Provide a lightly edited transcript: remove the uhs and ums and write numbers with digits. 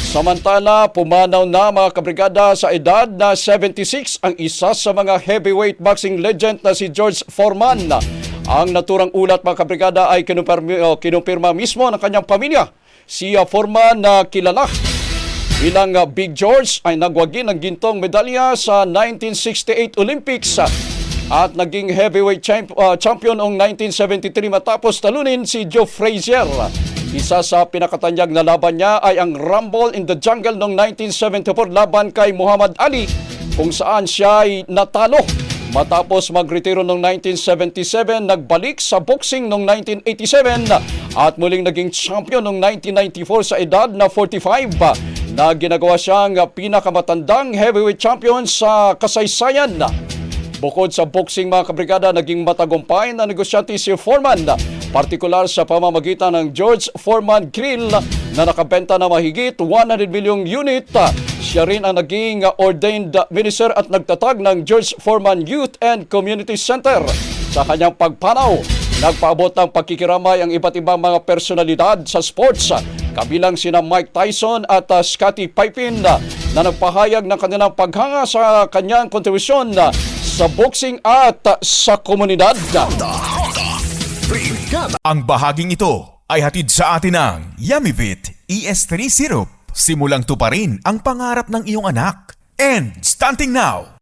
Samantala, pumanaw na mga kabrigada sa edad na 76 ang isa sa mga heavyweight boxing legend na si George Foreman. Ang naturang ulat mga kabrigada ay kinumpirma mismo ng kanyang pamilya. Si Foreman na kilala bilang Big George ay nagwagi ng gintong medalya sa 1968 Olympics at naging heavyweight champion noong 1973 matapos talunin si Joe Frazier. Isa sa pinakatanyag na laban niya ay ang Rumble in the Jungle noong 1974 laban kay Muhammad Ali kung saan siya ay natalo. Matapos magretiro noong 1977, nagbalik sa boxing noong 1987 at muling naging champion noong 1994 sa edad na 45 na ginagawa siyang pinakamatandang heavyweight champion sa kasaysayan. Bukod sa boxing mga kabrigada, naging matagumpay na negosyante si Foreman, partikular sa pamamagitan ng George Foreman Grill na nakabenta na mahigit 100 milyong unit. Siya rin ang naging ordained minister at nagtatag ng George Foreman Youth and Community Center. Sa kanyang pagpanaw, nagpaabot ng pagkikiramay ang iba't ibang mga personalidad sa sports, kabilang sina Mike Tyson at Scottie Pippen na nagpahayag ng kanilang paghanga sa kanyang kontribusyon sa boxing at sa komunidad. Ang bahaging ito ay hatid sa atin ng Yummyvit ES3 Syrup. Simulang tuparin ang pangarap ng iyong anak. And stunting now!